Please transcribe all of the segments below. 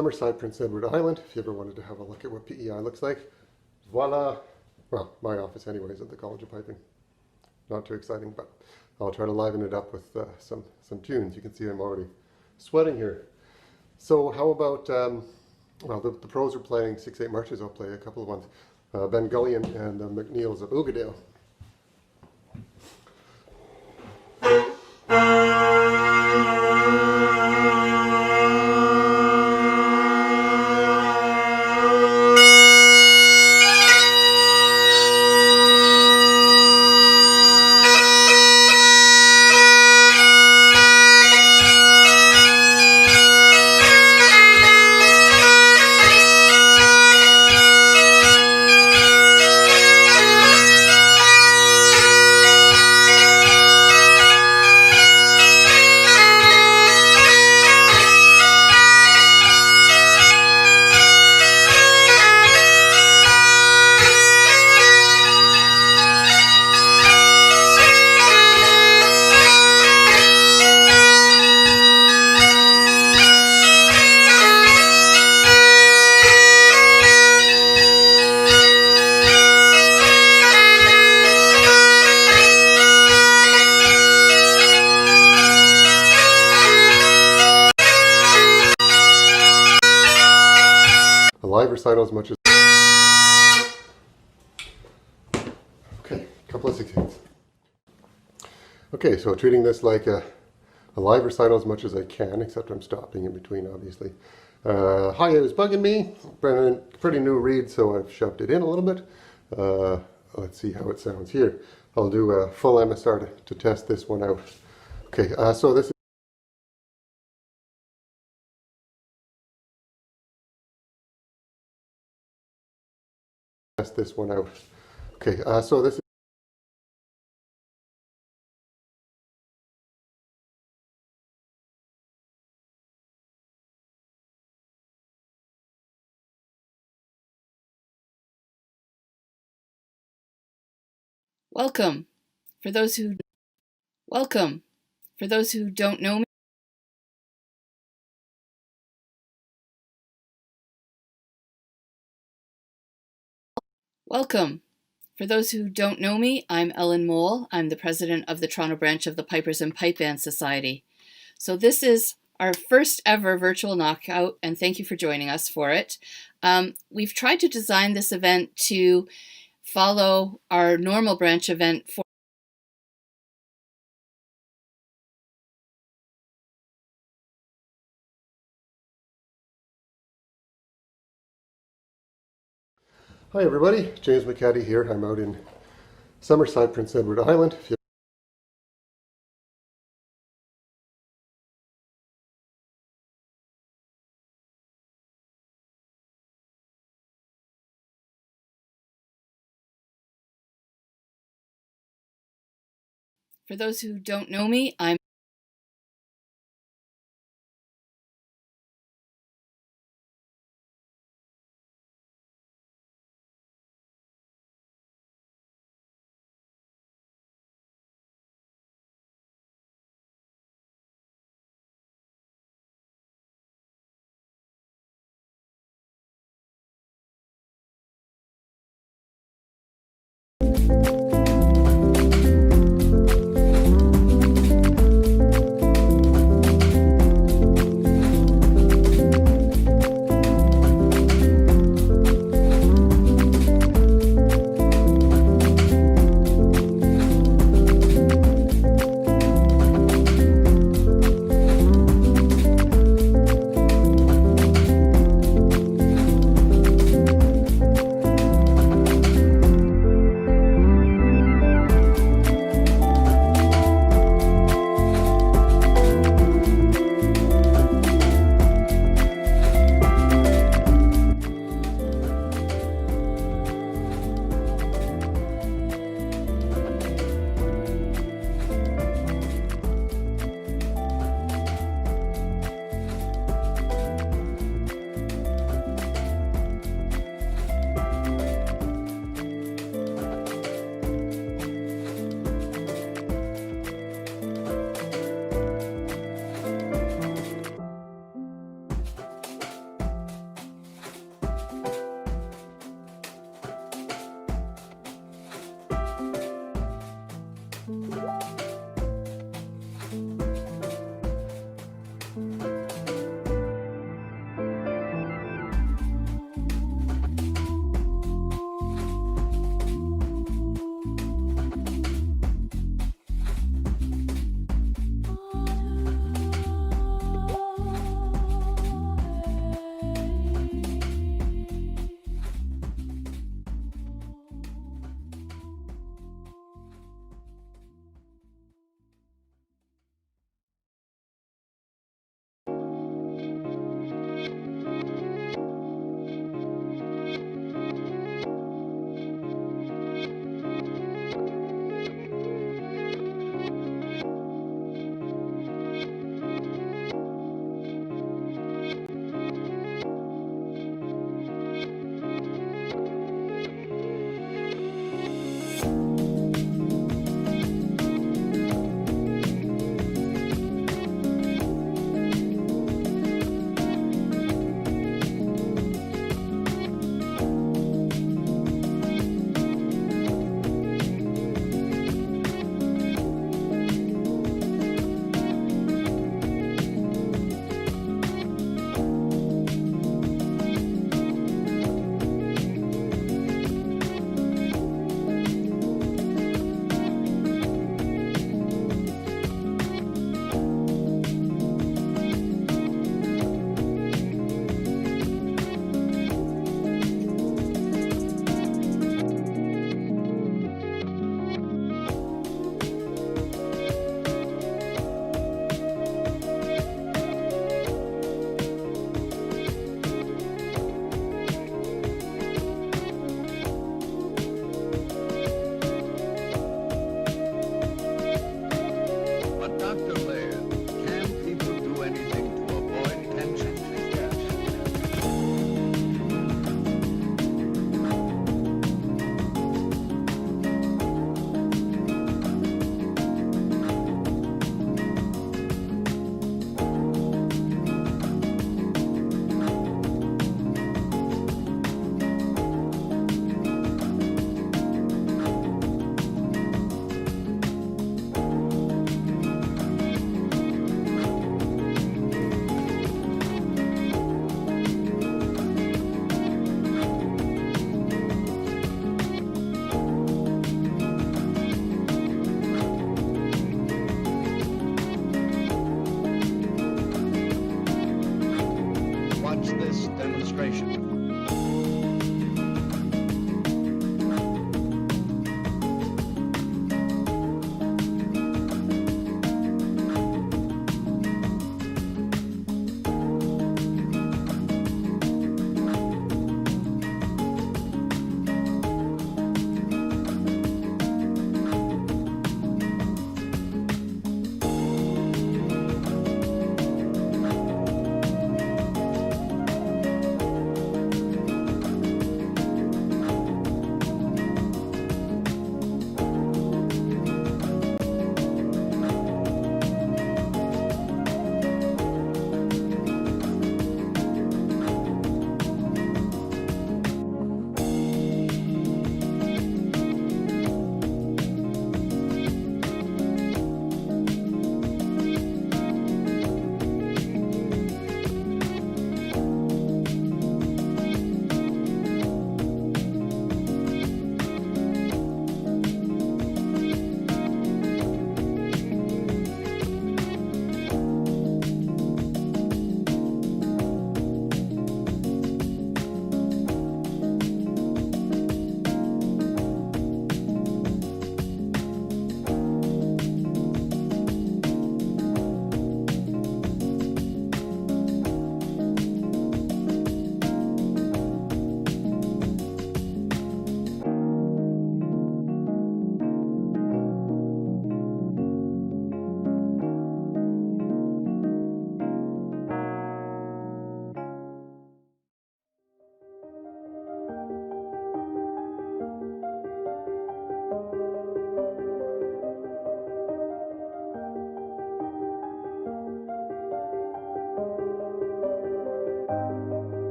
Summerside, Prince Edward Island, if you ever wanted to have a look at what PEI looks like. Voila! Well, my office anyways at the College of Piping. Not too exciting, but I'll try to liven it up with some tunes. You can see I'm already sweating here. So how about, well, the pros are playing 6/8 marches. I'll play a couple of ones. Ben Gullion and the McNeils of Oogadale. A live recital as much as... Okay, a couple of 16ths. Okay, so treating this like a live recital as much as I can, except I'm stopping in between, obviously. Hi, it was bugging me. Pretty new read, so I've shoved it in a little bit. Let's see how it sounds here. I'll do a full MSR to test this one out. Okay, so this is... Test this one out. Okay, so this is... Welcome. For those who don't know me. Welcome. For those who don't know me, I'm Ellen Mole. I'm the president of the Toronto branch of the Pipers and Pipe Band Society. So this is our first ever virtual knockout, and thank you for joining us for it. We've tried to design this event to follow our normal branch event for Hi everybody, James McCaddy here. I'm out in Summerside, Prince Edward Island. For those who don't know me, I'm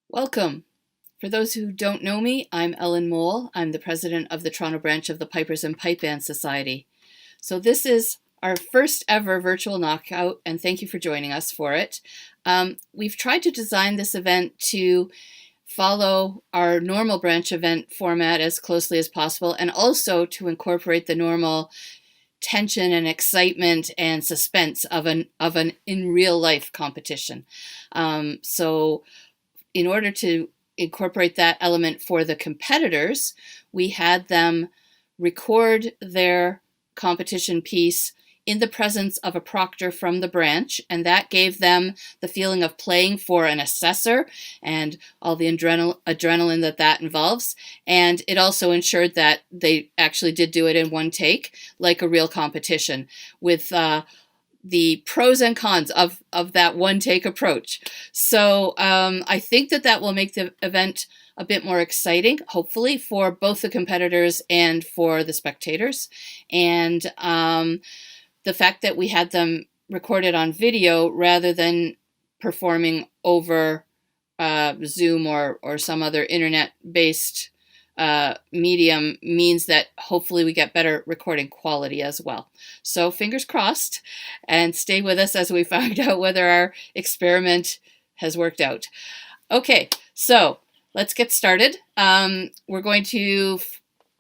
Welcome. For those who don't know me, I'm Ellen Mole. I'm the president of the Toronto branch of the Pipers and Pipe Band Society. So this is our first ever virtual knockout, and thank you for joining us for it. We've tried to design this event to follow our normal branch event format as closely as possible, and also to incorporate the normal tension and excitement and suspense of an in real life competition. So in order to incorporate that element for the competitors, we had them record their competition piece in the presence of a proctor from the branch, and that gave them the feeling of playing for an assessor and all the adrenaline that involves. And it also ensured that they actually did do it in one take, like a real competition, with the pros and cons of that one take approach. So I think that will make the event a bit more exciting, hopefully, for both the competitors and for the spectators. And the fact that we had them recorded on video rather than performing over Zoom or some other internet-based medium means that hopefully we get better recording quality as well. So fingers crossed, and stay with us as we find out whether our experiment has worked out. Okay, so let's get started. We're going to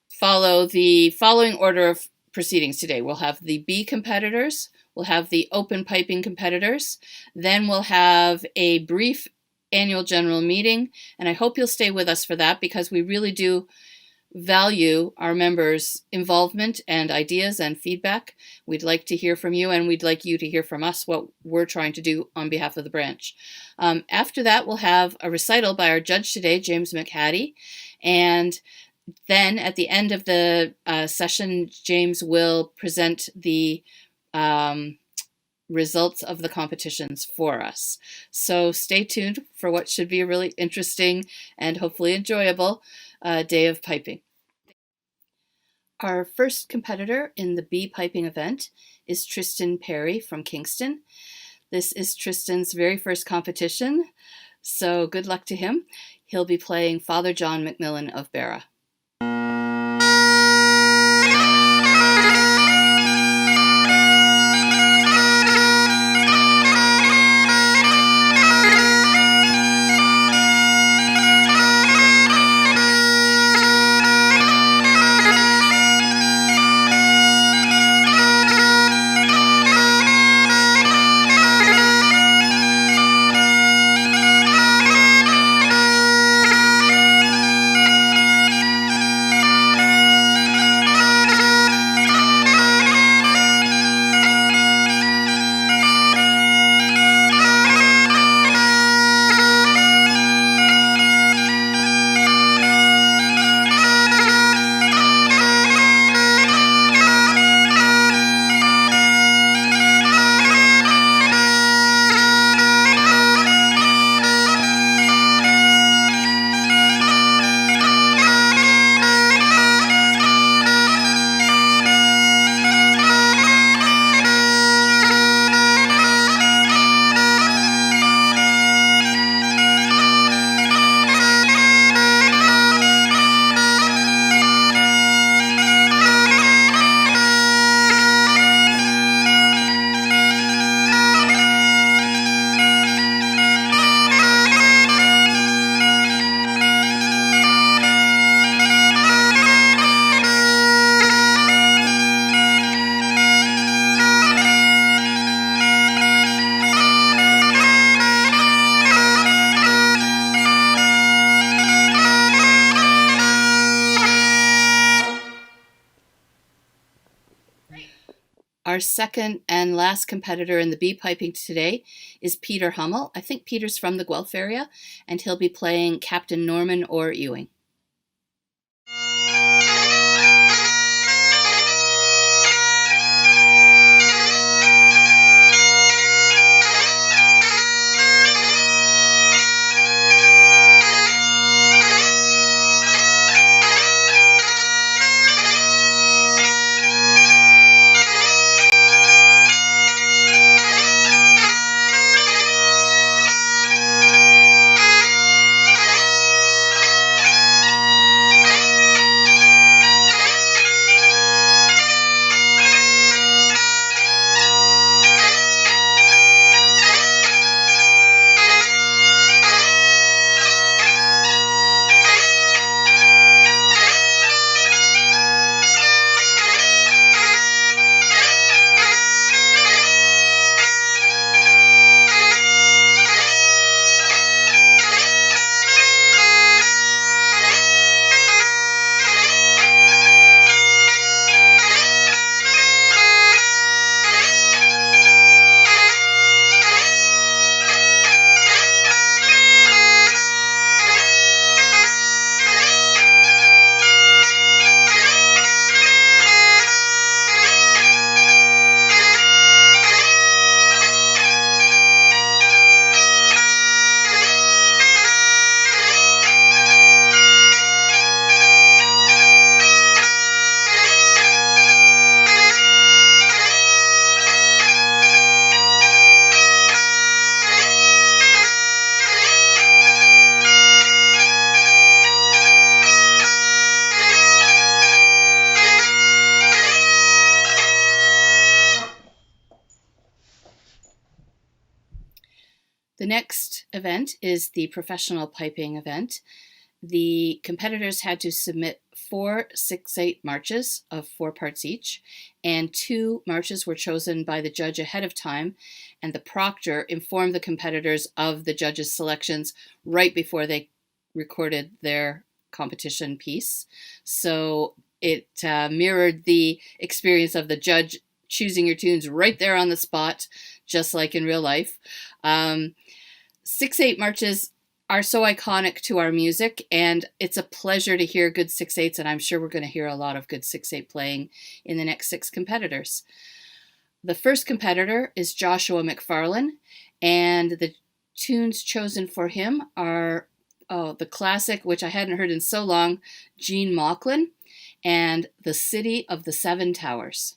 follow the following order of proceedings today. We'll have the B competitors, we'll have the open piping competitors, then we'll have a brief annual general meeting, and I hope you'll stay with us for that because we really do value our members' involvement and ideas and feedback. We'd like to hear from you, and we'd like you to hear from us what we're trying to do on behalf of the branch. After that, we'll have a recital by our judge today, James McHattie, and then at the end of the session, James will present the results of the competitions for us. So stay tuned for what should be a really interesting and hopefully enjoyable day of piping. Our first competitor in the B piping event is Tristan Perry from Kingston. This is Tristan's very first competition, so good luck to him. He'll be playing Father John McMillan of Barra. Our second and last competitor in the B piping today is Peter Hummel. I think Peter's from the Guelph area, and he'll be playing Captain Norman or Ewing. The next event is the professional piping event. The competitors had to submit 4 6/8 marches of 4 parts each, and 2 marches were chosen by the judge ahead of time, and the proctor informed the competitors of the judge's selections right before they recorded their competition piece. So it mirrored the experience of the judge choosing your tunes right there on the spot, just like in real life. 6/8 marches are so iconic to our music, and it's a pleasure to hear good 6/8s, and I'm sure we're going to hear a lot of good 6/8 playing in the next 6 competitors. The first competitor is Joshua McFarlane, and the tunes chosen for him are the classic, which I hadn't heard in so long, Gene Mauchline, and The City of the Seven Towers.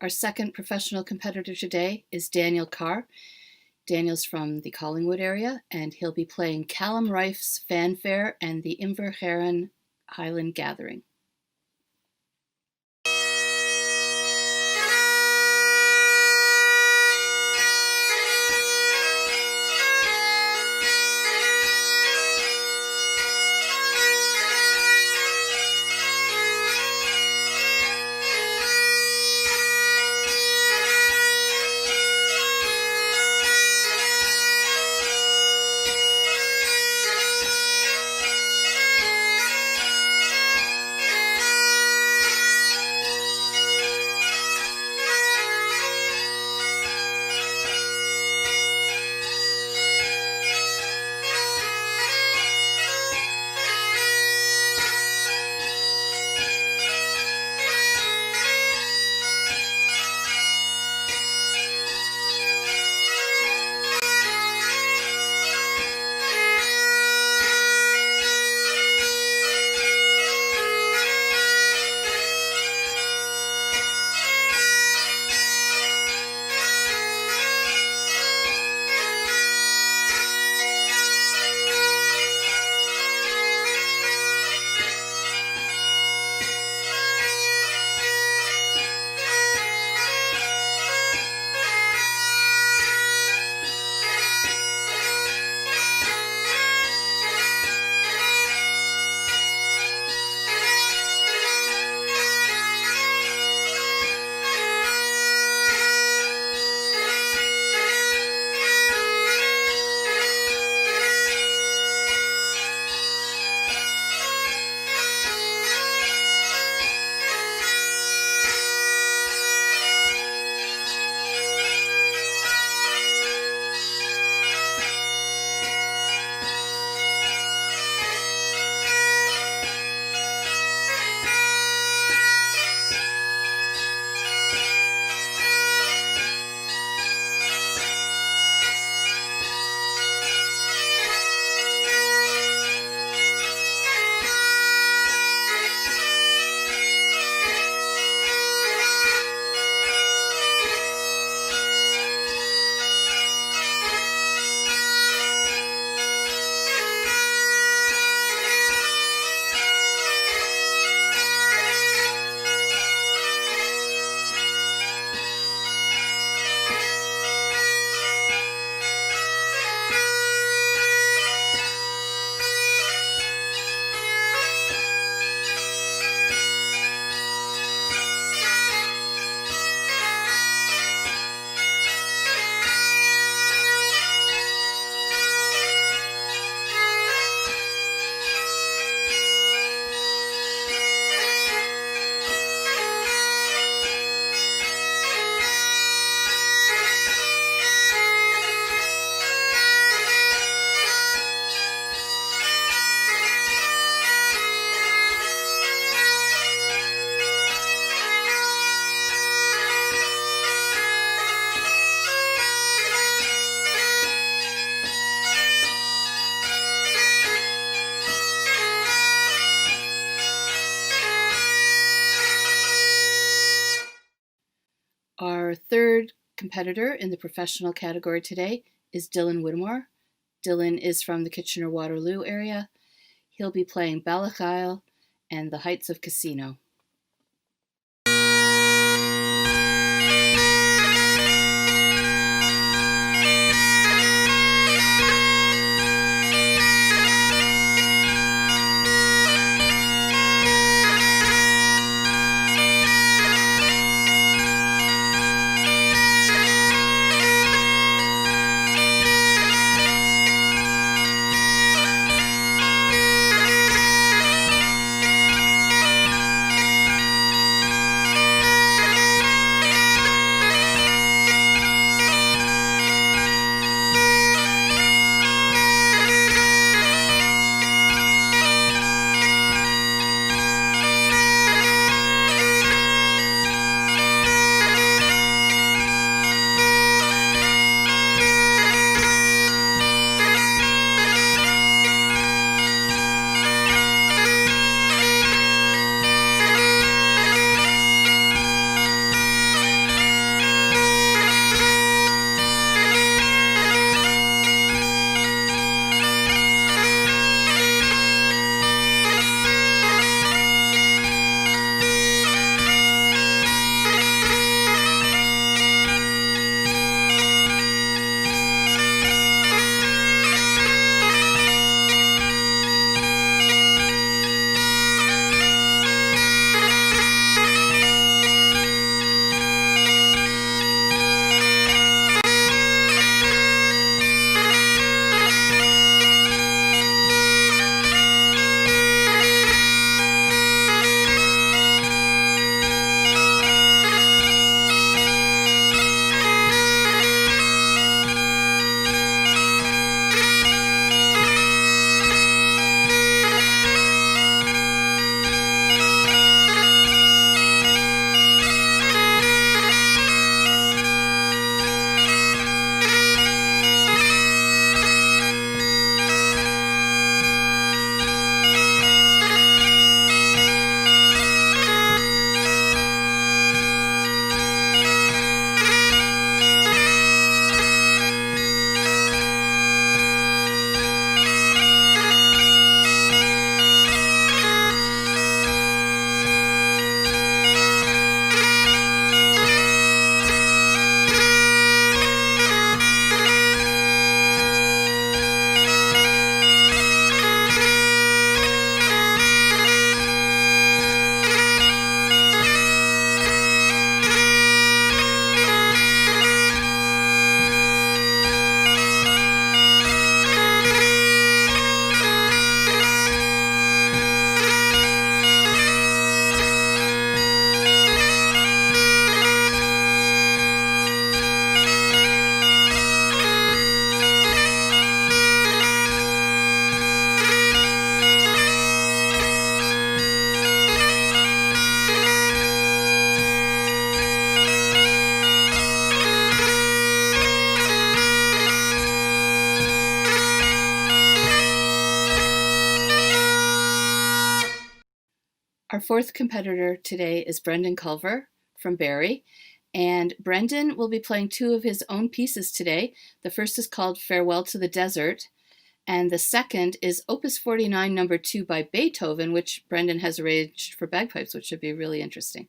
Our second professional competitor today is Daniel Carr. Daniel's from the Collingwood area, and he'll be playing Callum Rife's Fanfare and the Inverheron Highland Gathering. Our third competitor in the professional category today is Dylan Whittemore. Dylan is from the Kitchener-Waterloo area. He'll be playing Balloch and the Heights of Casino. Our fourth competitor today is Brendan Culver from Barrie, and Brendan will be playing two of his own pieces today. The first is called Farewell to the Desert, and the second is Opus 49 No. 2 by Beethoven, which Brendan has arranged for bagpipes, which should be really interesting.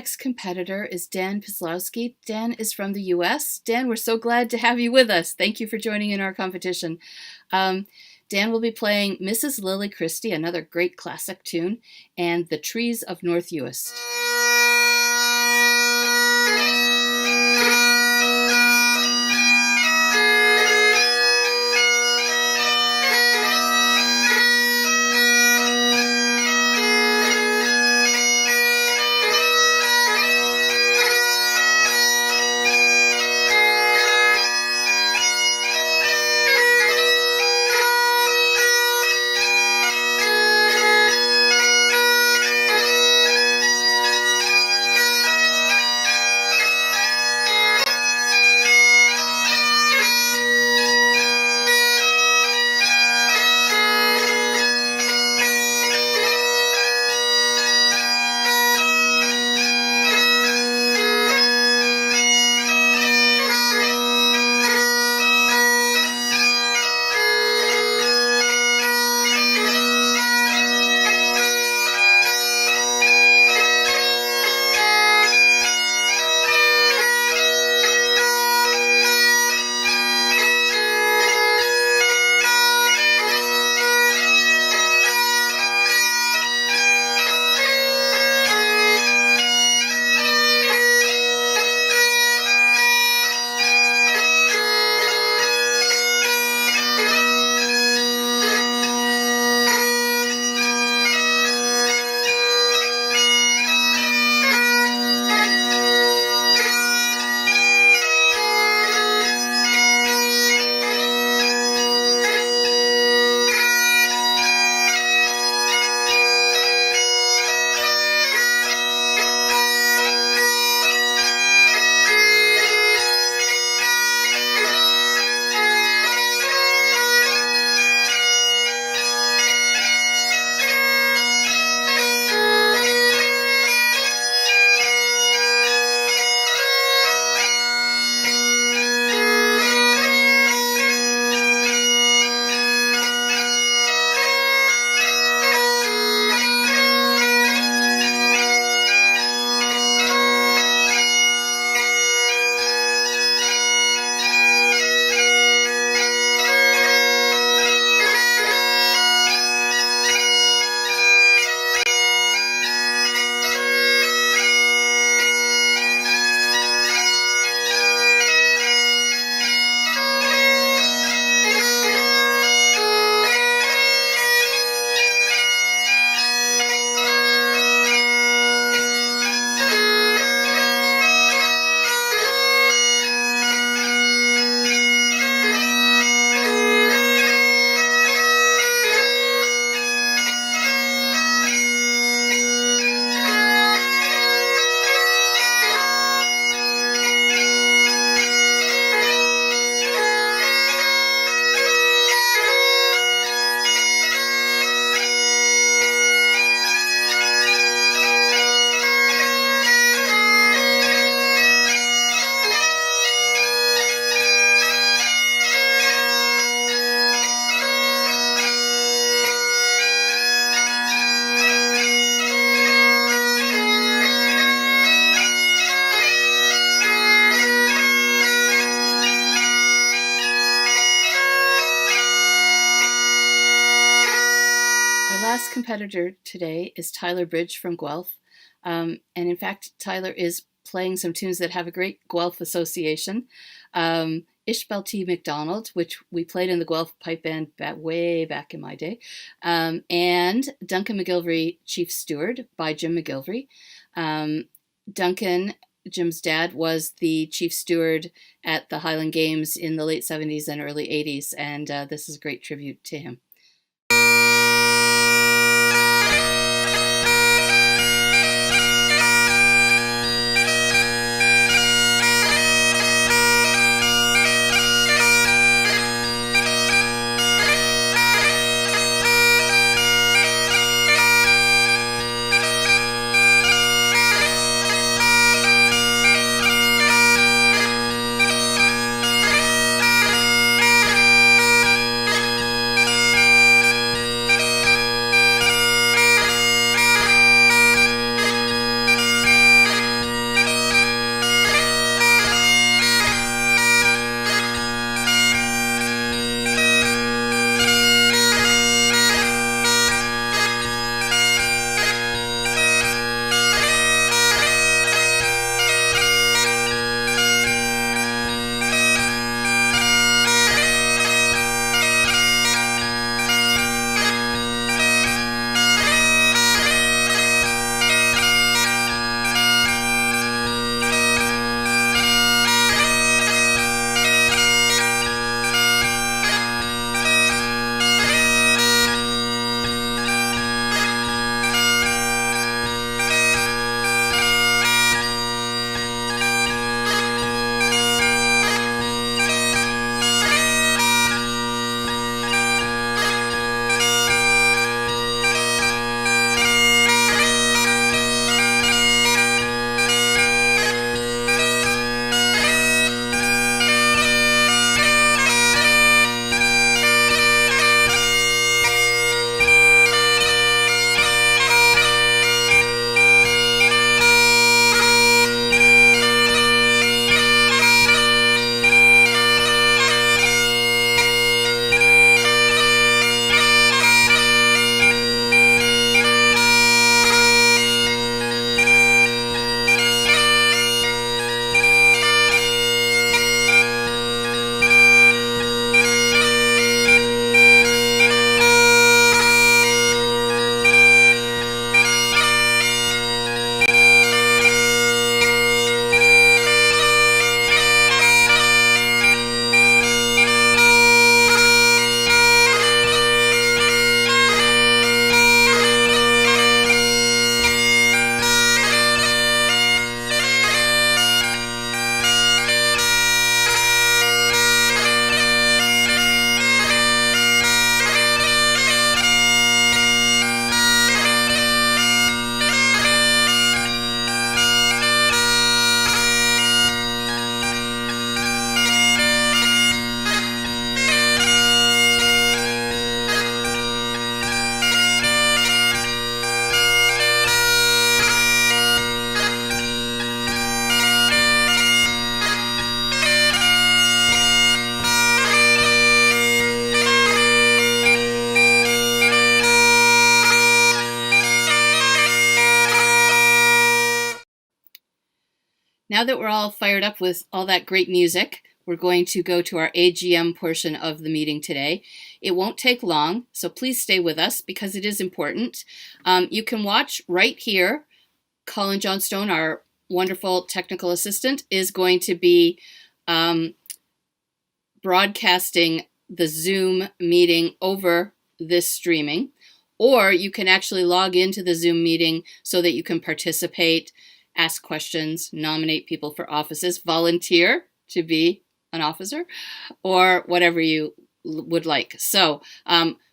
next competitor is Dan Pislowski. Dan is from the US. Dan, we're so glad to have you with us. Thank you for joining in our competition. Dan will be playing Mrs. Lily Christie, another great classic tune, and The Trees of North Uist. last competitor today is Tyler Bridge from Guelph. And in fact, Tyler is playing some tunes that have a great Guelph association. Ishbel T. McDonald, which we played in the Guelph Pipe Band way back in my day, and Duncan McGilvery, Chief Steward by Jim McGilvery. Duncan, Jim's dad, was the chief steward at the Highland Games in the late 70s and early 80s, and this is a great tribute to him. now that we're all fired up with all that great music, we're going to go to our AGM portion of the meeting today. It won't take long, so please stay with us because it is important. You can watch right here. Colin Johnstone, our wonderful technical assistant, is going to be broadcasting the Zoom meeting over this streaming, or you can actually log into the Zoom meeting so that you can participate, ask questions, nominate people for offices, volunteer to be an officer, or whatever you would like. So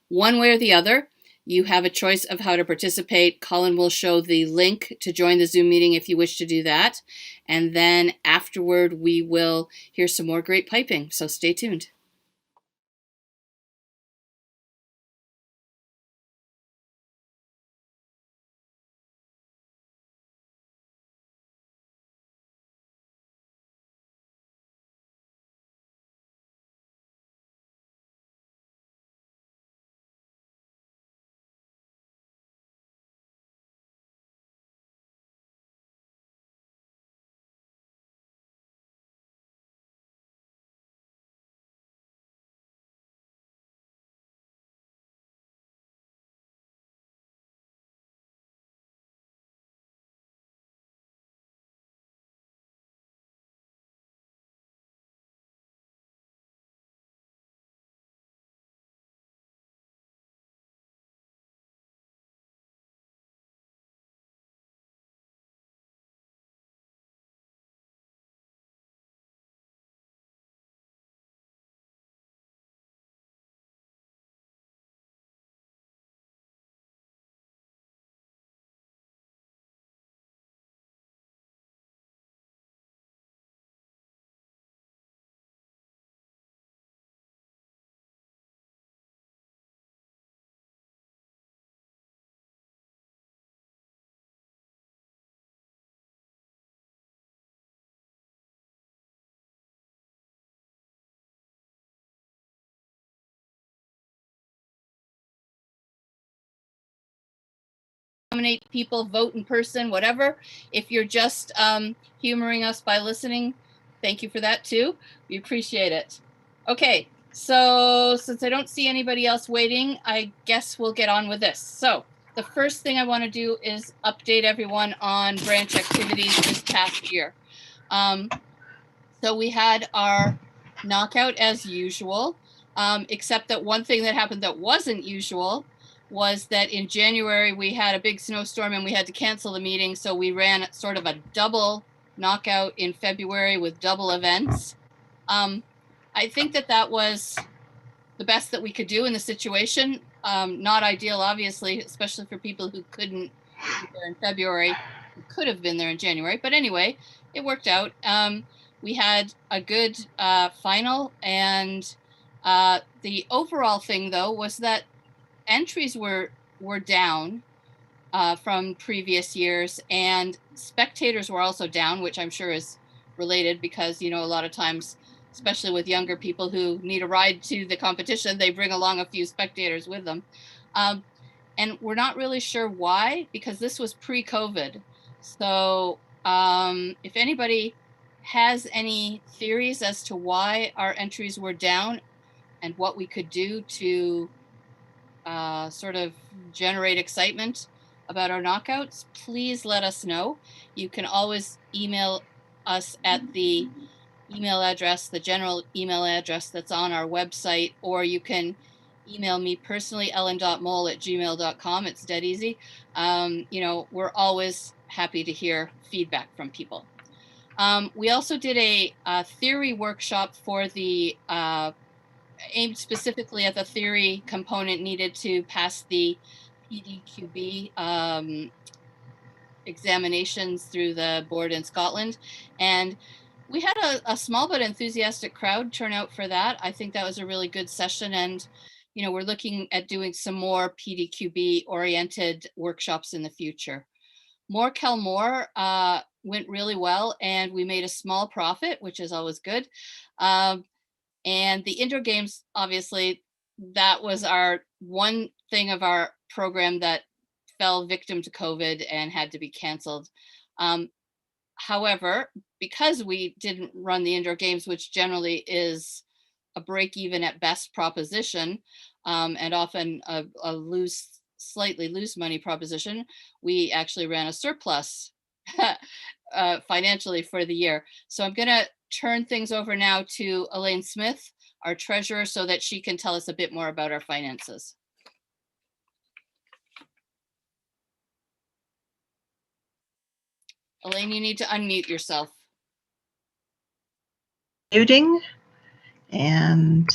one way or the other, you have a choice of how to participate. Colin will show the link to join the Zoom meeting if you wish to do that. And then afterward, we will hear some more great piping. So stay tuned. Nominate people, vote in person, whatever. If you're just humoring us by listening, thank you for that too. We appreciate it. Okay, so since I don't see anybody else waiting, I guess we'll get on with this. So the first thing I want to do is update everyone on branch activities this past year. So we had our knockout as usual, except that one thing that happened that wasn't usual was that in January we had a big snowstorm and we had to cancel the meeting. So we ran sort of a double knockout in February with double events. I think that was the best that we could do in the situation. Not ideal, obviously, especially for people who couldn't be there in February, who could have been there in January. But anyway, it worked out. We had a good final, and the overall thing, though, was that entries were down from previous years, and spectators were also down, which I'm sure is related because, a lot of times, especially with younger people who need a ride to the competition, they bring along a few spectators with them. And we're not really sure why, because this was pre-COVID. So if anybody has any theories as to why our entries were down and what we could do to sort of generate excitement about our knockouts, please let us know. You can always email us at the email address, the general email address that's on our website, or you can email me personally, ellen.mole@gmail.com. It's dead easy. We're always happy to hear feedback from people. We also did a theory workshop for the aimed specifically at the theory component needed to pass the PDQB examinations through the board in Scotland. And we had a small but enthusiastic crowd turn out for that. I think that was a really good session. And, we're looking at doing some more PDQB oriented workshops in the future. More Kelmore went really well, and we made a small profit, which is always good. And the indoor games, obviously, that was our one thing of our program that fell victim to COVID and had to be canceled. However, because we didn't run the indoor games, which generally is a break even at best proposition, and often a slightly lose money proposition, we actually ran a surplus financially for the year. So I'm going to turn things over now to Elaine Smith, our treasurer, so that she can tell us a bit more about our finances. Elaine, you need to unmute yourself. Muting, and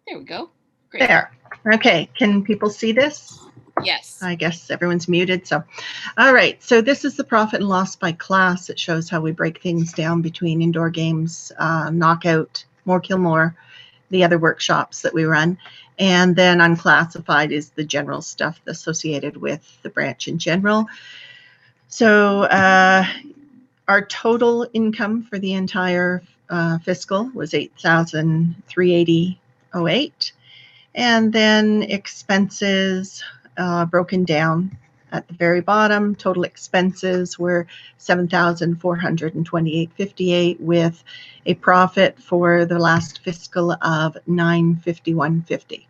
there we go. Great. There. Okay, can people see this? Yes. I guess everyone's muted. So, all right. So this is the profit and loss by class. It shows how we break things down between indoor games, Knockout, More Kill More, the other workshops that we run. And then unclassified is the general stuff associated with the branch in general. So our total income for the entire fiscal was $8,380.08. And then expenses broken down at the very bottom. Total expenses were $7,428.58 with a profit for the last fiscal of $951.50.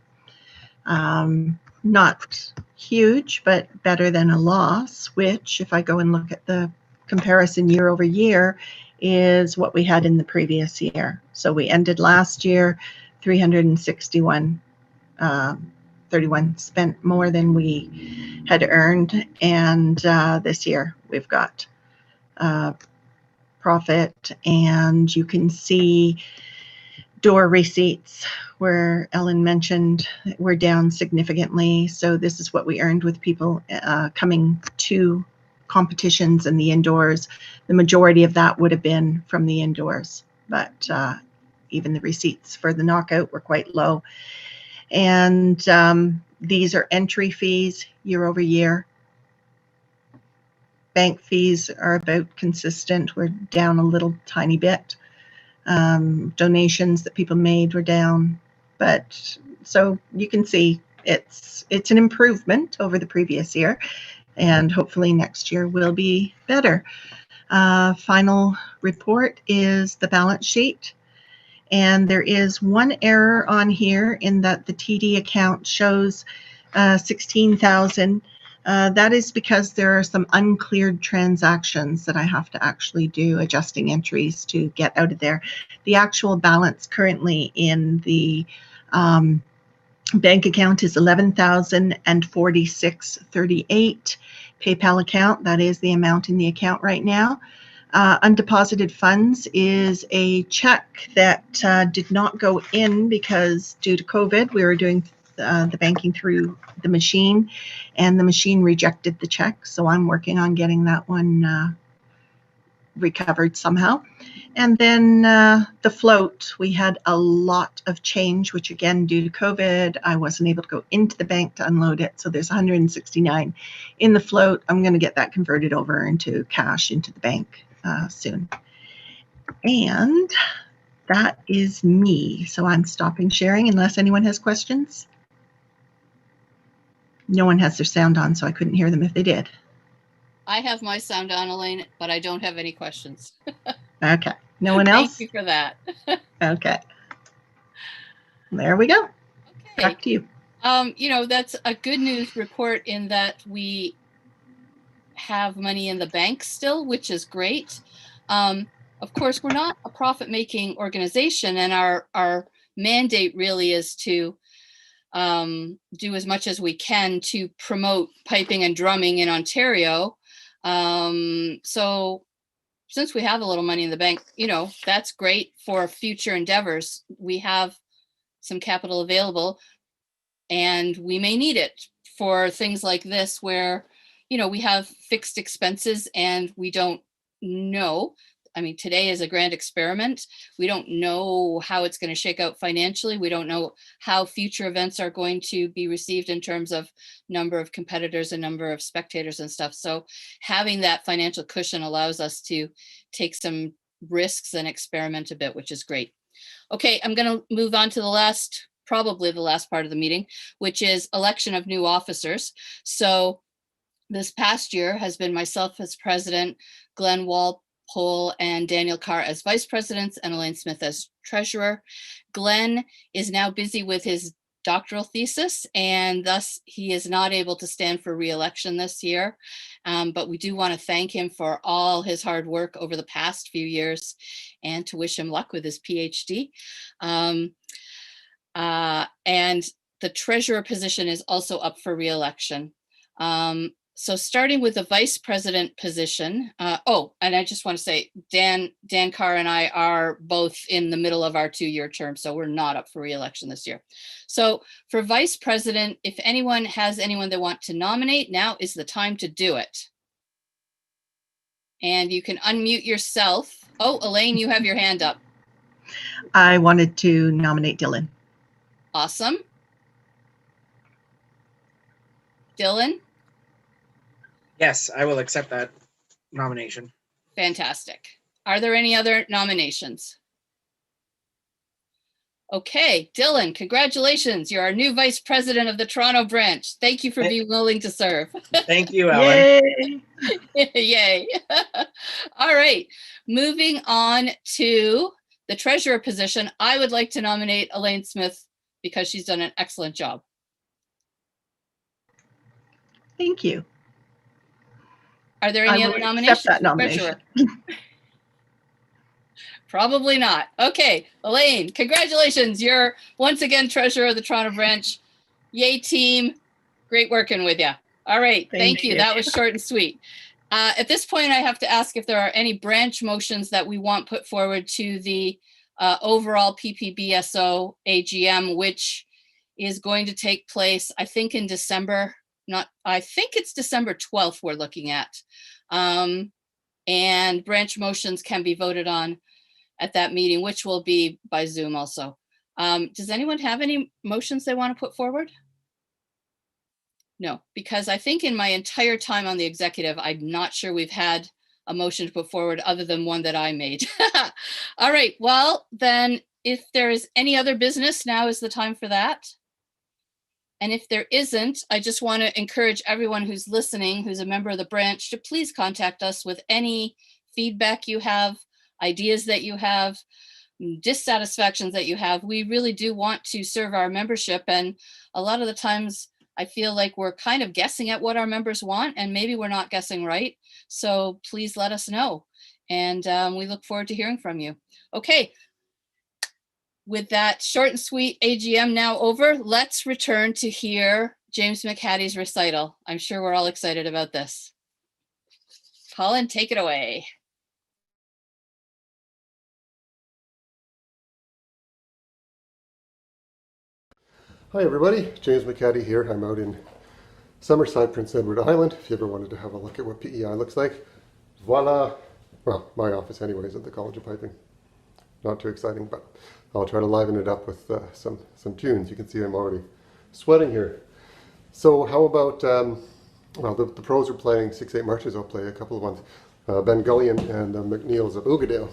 Not huge, but better than a loss, which if I go and look at the comparison year over year is what we had in the previous year. So we ended last year 361.31 spent more than we had earned, and this year we've got profit, and you can see door receipts where Ellen mentioned we're down significantly. So this is what we earned with people coming to competitions in the indoors. The majority of that would have been from the indoors, but even the receipts for the knockout were quite low. And these are entry fees year over year. Bank fees are about consistent. We're down a little tiny bit. Donations that people made were down, but so you can see it's an improvement over the previous year, and hopefully next year will be better. Final report is the balance sheet. And there is one error on here in that the TD account shows 16,000. That is because there are some uncleared transactions that I have to actually do adjusting entries to get out of there. The actual balance currently in the bank account is 11,046.38. PayPal account, that is the amount in the account right now. Undeposited funds is a check that did not go in because due to COVID, we were doing the banking through the machine, and the machine rejected the check. So I'm working on getting that one recovered somehow. And then the float, we had a lot of change, which again, due to COVID, I wasn't able to go into the bank to unload it. So there's 169 in the float. I'm going to get that converted over into cash into the bank soon. And that is me. So I'm stopping sharing unless anyone has questions. No one has their sound on, so I couldn't hear them if they did. I have my sound on, Elaine, but I don't have any questions. Okay. No one else? Thank you for that. Okay. There we go. Okay. Back to you. You know, that's a good news report in that we have money in the bank still, which is great. Of course, we're not a profit-making organization, and our mandate really is to do as much as we can to promote piping and drumming in Ontario. So since we have a little money in the bank, you know, that's great for future endeavors. We have some capital available, and we may need it for things like this where, you know, we have fixed expenses and we don't know. I mean, today is a grand experiment. We don't know how it's going to shake out financially. We don't know how future events are going to be received in terms of number of competitors and number of spectators and stuff. So having that financial cushion allows us to take some risks and experiment a bit, which is great. Okay, I'm going to move on to the last, probably the last part of the meeting, which is election of new officers. So This past year has been myself as president, Glenn Walpole and Daniel Carr as vice presidents, and Elaine Smith as treasurer. Glenn is now busy with his doctoral thesis, and thus he is not able to stand for re-election this year. But we do want to thank him for all his hard work over the past few years and to wish him luck with his PhD. And the treasurer position is also up for re-election. So starting with the vice president position, and I just want to say, Dan Carr and I are both in the middle of our 2-year term, so we're not up for re-election this year. So for vice president, if anyone has anyone they want to nominate, now is the time to do it. And you can unmute yourself. Oh, Elaine, you have your hand up. I wanted to nominate Dylan. Awesome. Dylan? Yes, I will accept that nomination. Fantastic. Are there any other nominations? Okay, Dylan, congratulations. You're our new vice president of the Toronto branch. Thank you for being willing to serve. Thank you, Ellen. Yay! Yay. All right, moving on to the treasurer position. I would like to nominate Elaine Smith because she's done an excellent job. Thank you. Are there any I other will nominations? accept that for nomination. treasurer? Probably not. Okay, Elaine, congratulations. You're once again treasurer of the Toronto branch. Yay, team. Great working with you. All right, thank you. That was short and sweet. At this point, I have to ask if there are any branch motions that we want put forward to the overall PPBSO AGM, which is going to take place, I think, in December. I think it's December 12th we're looking at. And branch motions can be voted on at that meeting, which will be by Zoom also. Does anyone have any motions they want to put forward? No, because I think in my entire time on the executive, I'm not sure we've had a motion to put forward other than one that I made. All right, well, then if there is any other business, now is the time for that. And if there isn't, I just want to encourage everyone who's listening, who's a member of the branch, to please contact us with any feedback you have, ideas that you have, dissatisfactions that you have. We really do want to serve our membership. And a lot of the times I feel like we're kind of guessing at what our members want, and maybe we're not guessing right. So please let us know. And we look forward to hearing from you. Okay. With that short and sweet AGM now over, let's return to hear James McHatty's recital. I'm sure we're all excited about this. Colin, take it away. Hi everybody, James McHatty here. I'm out in Summerside, Prince Edward Island. If you ever wanted to have a look at what PEI looks like. Voila! Well, my office anyways at the College of Piping. Not too exciting, but I'll try to liven it up with some tunes. You can see I'm already sweating here. So how about, well, the pros are playing 6/8 marches. I'll play a couple of ones. Ben Gullion and the McNeils of Oogadale.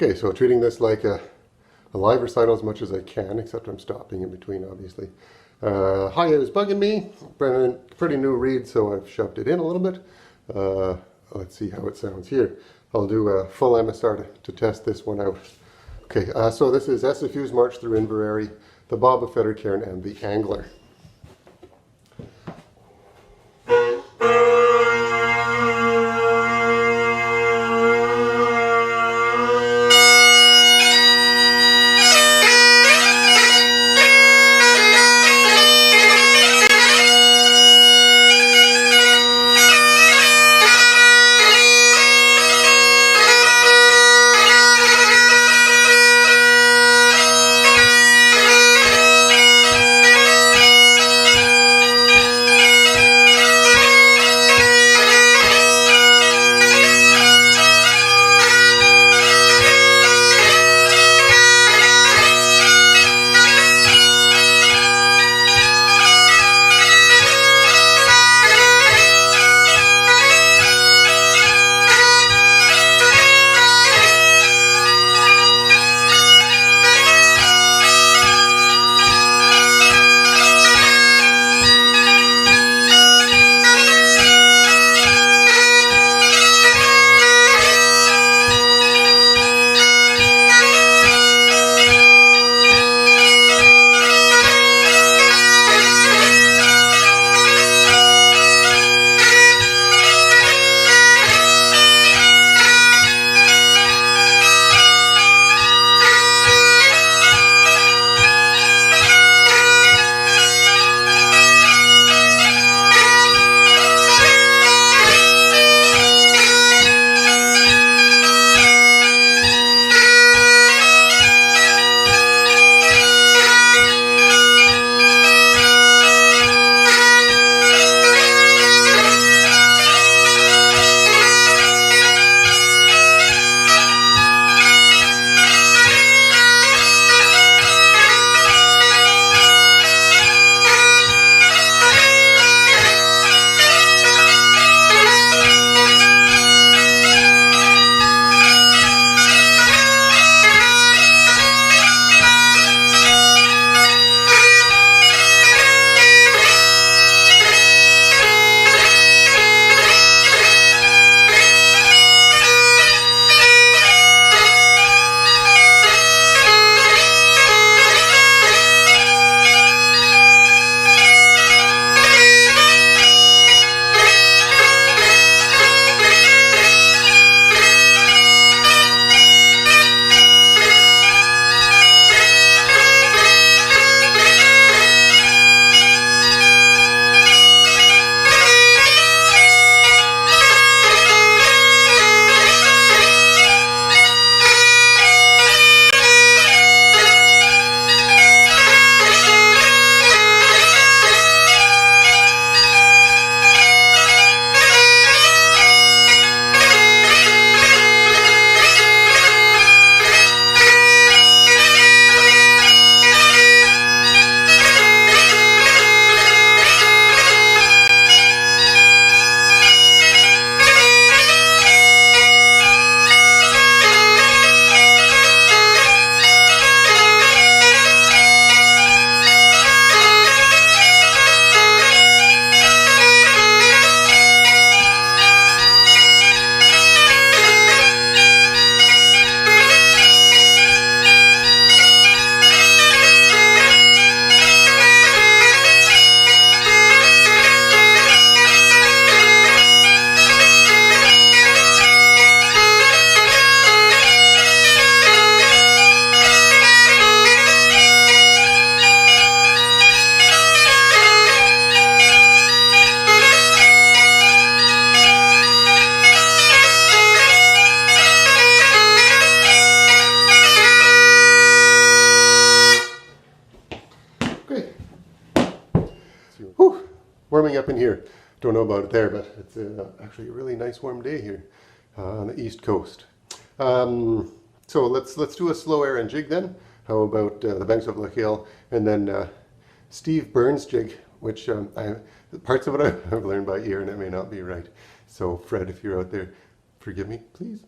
Okay, so treating this like a live recital as much as I can, except I'm stopping in between, obviously. Hi, it was bugging me. Brennan, pretty new read, so I've shoved it in a little bit. Let's see how it sounds here. I'll do a full MSR to test this one out. Okay, so this is SFU's March Through Inverary, the Bob of Fettercairn, and the Angler. warming up in here. Don't know about it there, but it's actually a really nice warm day here on the East Coast. So let's do a slow air and jig then. How about the Banks of Loch Hill, and then Steve Burns jig, which parts of it I've learned by ear and it may not be right. So Fred, if you're out there, forgive me, please.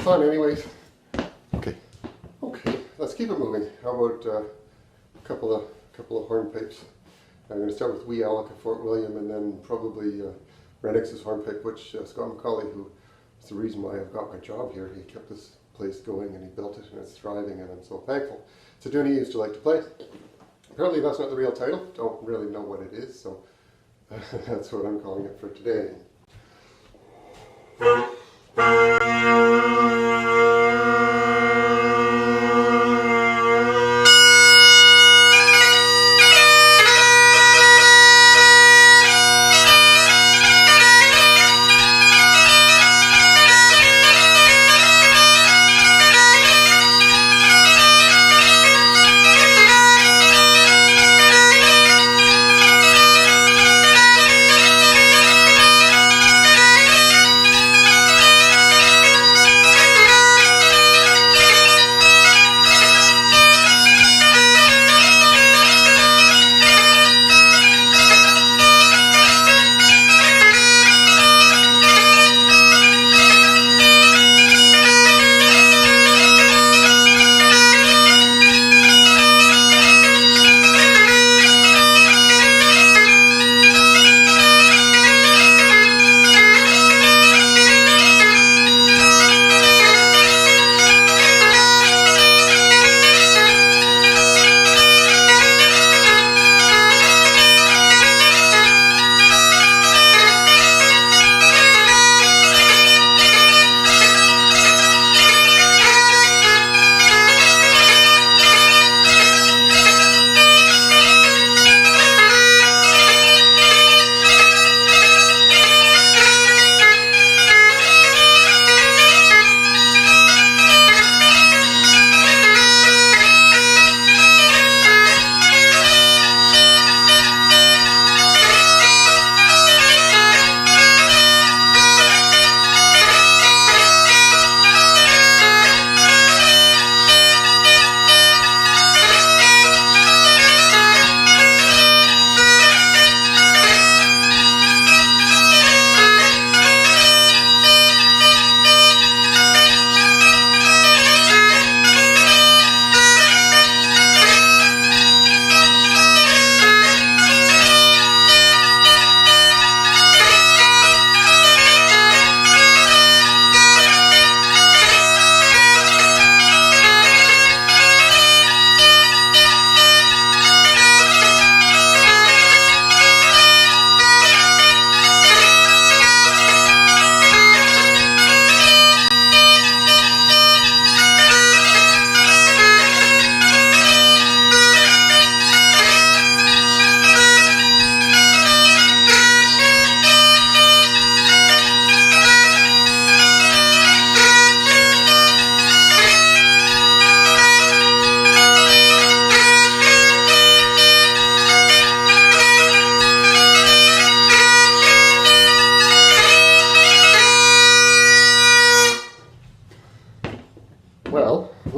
Fun, anyways. Okay, let's keep it moving. How about a couple of hornpipes? I'm going to start with Wee Alec of Fort William, and then probably Renix's hornpipe, which Scott McCauley, who is the reason why I've got my job here. He kept this place going and he built it and it's thriving, and I'm so thankful. It's a tune he used to like to play. Apparently that's not the real title. Don't really know what it is, so that's what I'm calling it for today.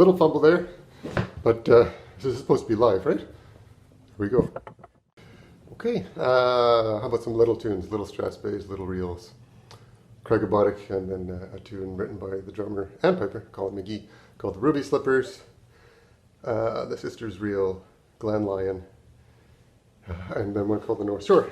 little fumble there, but this is supposed to be live, right? Here we go. Okay, how about some little tunes, little Strathspeys, little reels. Craig Obotic, and then a tune written by the drummer and piper, Colin McGee, called The Ruby Slippers, The Sisters Reel, Glen Lyon, and then one called The North Shore.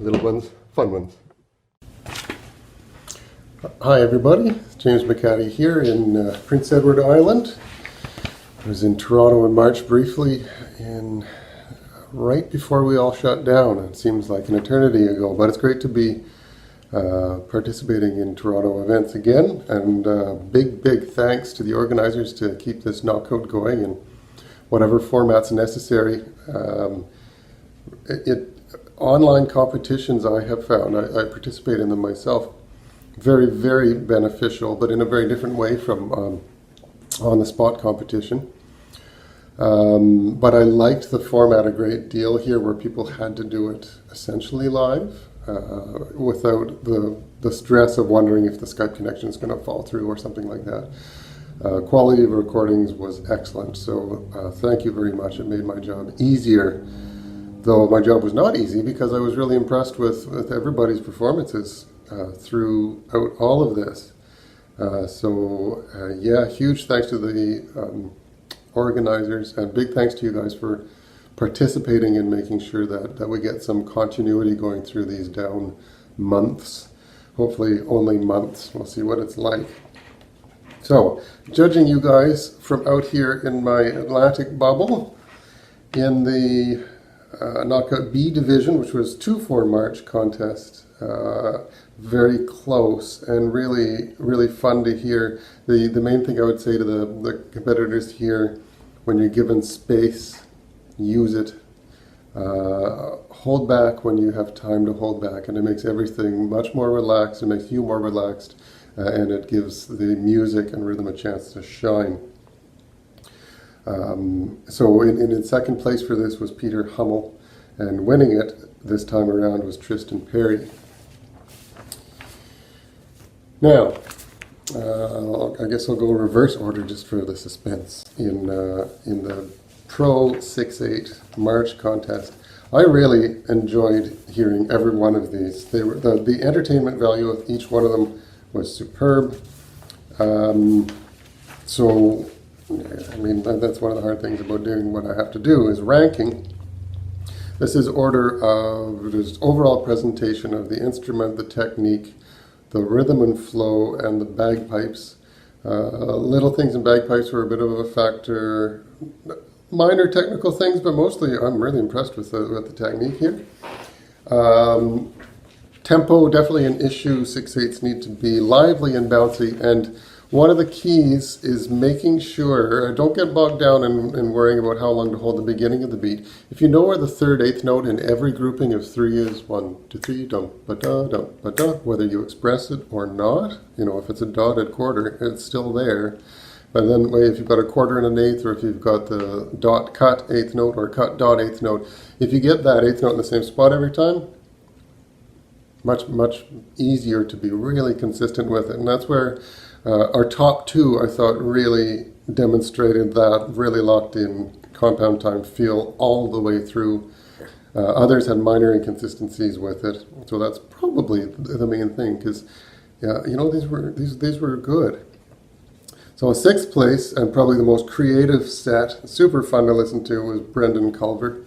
Little ones, fun ones. Hi everybody, James McCaddy here in Prince Edward Island. I was in Toronto in March briefly, right before we all shut down. It seems like an eternity ago, but it's great to be participating in Toronto events again, and big thanks to the organizers to keep this knockout going in whatever format's necessary. Online competitions, I have found, I participate in them myself, very beneficial, but in a very different way from on-the-spot competition. But I liked the format a great deal here, where people had to do it essentially live, without the stress of wondering if the Skype connection is going to fall through or something like that. Quality of recordings was excellent, so thank you very much. It made my job easier, though my job was not easy, because I was really impressed with everybody's performances throughout all of this. Yeah, huge thanks to the organizers, and big thanks to you guys for participating in making sure that we get some continuity going through these down months. Hopefully only months. We'll see what it's like. So, judging you guys from out here in my Atlantic bubble, in the Knockout B division, which was 2-4 March contest, very close and really fun to hear. The main thing I would say to the competitors here, when you're given space, use it. Hold back when you have time to hold back, and it makes everything much more relaxed. It makes you more relaxed, and it gives the music and rhythm a chance to shine. So in second place for this was Peter Hummel, and winning it this time around was Tristan Perry. Now, I guess I'll go reverse order just for the suspense. In the Pro 6-8 March contest, I really enjoyed hearing every one of these. They were the entertainment value of each one of them was superb. So, I mean, that's one of the hard things about doing what I have to do is ranking. This is order of just overall presentation of the instrument, the technique, the rhythm and flow, and the bagpipes. Little things in bagpipes were a bit of a factor. Minor technical things, but mostly I'm really impressed with the technique here. Tempo, definitely an issue. 6/8s need to be lively and bouncy, and one of the keys is making sure, don't get bogged down in worrying about how long to hold the beginning of the beat. If you know where the third eighth note in every grouping of 3 is, 1, 2, 3, dum, ba da, dum, ba da, whether you express it or not, if it's a dotted quarter, it's still there. But then if you've got a quarter and an eighth, or if you've got the dot cut eighth note or cut dot eighth note, if you get that eighth note in the same spot every time, much easier to be really consistent with it. And that's where our top two, I thought, really demonstrated that really locked in compound time feel all the way through. Others had minor inconsistencies with it, so that's probably the main thing, because these were good. So sixth place, and probably the most creative set, super fun to listen to, was Brendan Culver.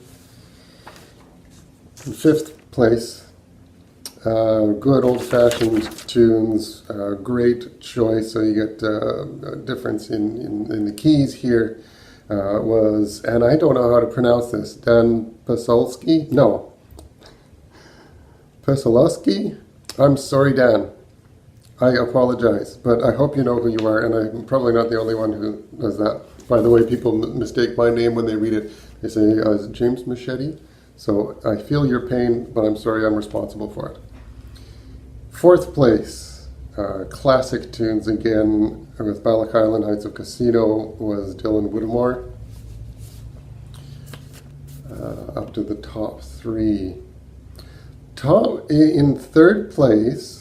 In fifth place, good old-fashioned tunes, great choice. So you get a difference in the keys here. Was, and I don't know how to pronounce this, Dan Pasolsky? No. Pasolowski? I'm sorry, Dan. I apologize, but I hope you know who you are, and I'm probably not the only one who does that. By the way, people mistake my name when they read it. They say, James Machete. So I feel your pain, but I'm sorry, I'm responsible for it. Fourth place, classic tunes again, with Bala Island Heights of Casino, was Dylan Whittemore. Up to the top three. In third place,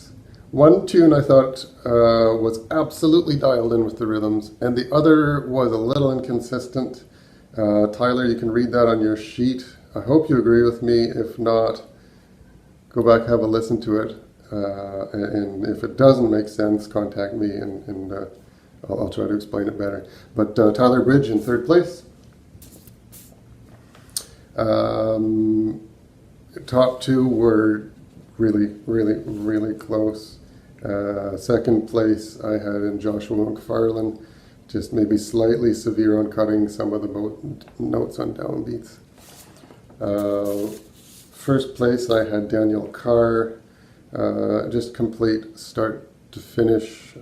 one tune I thought was absolutely dialed in with the rhythms, and the other was a little inconsistent. Tyler, you can read that on your sheet. I hope you agree with me. If not, go back, have a listen to it. And if it doesn't make sense, contact me, and I'll try to explain it better. But Tyler Bridge in third place. Top two were really close. Second place I had in Joshua McFarlane, just maybe slightly severe on cutting some of the notes on downbeats. First place I had Daniel Carr, just complete start to finish,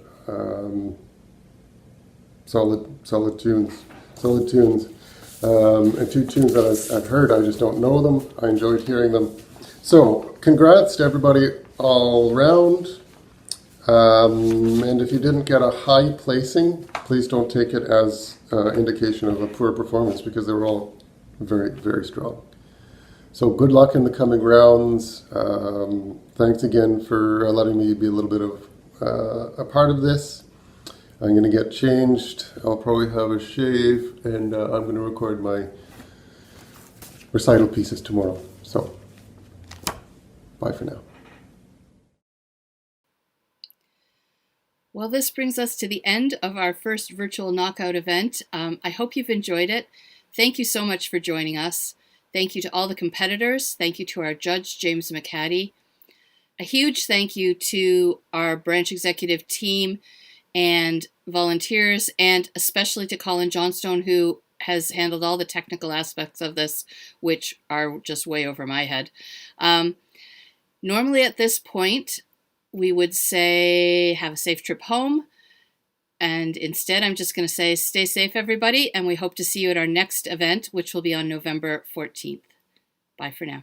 solid tunes. And two tunes that I've heard, I just don't know them. I enjoyed hearing them. So, congrats to everybody all round. And if you didn't get a high placing, please don't take it as indication of a poor performance, because they were all very strong. So good luck in the coming rounds. Thanks again for letting me be a little bit of a part of this. I'm going to get changed. I'll probably have a shave, and I'm going to record my recital pieces tomorrow. So, bye for now. Well, this brings us to the end of our first virtual knockout event. I hope you've enjoyed it. Thank you so much for joining us. Thank you to all the competitors. Thank you to our judge, James McCaddy. A huge thank you to our branch executive team and volunteers, and especially to Colin Johnstone, who has handled all the technical aspects of this, which are just way over my head. Normally at this point, we would say have a safe trip home. And instead, I'm just going to say stay safe, everybody, and we hope to see you at our next event, which will be on November 14th. Bye for now.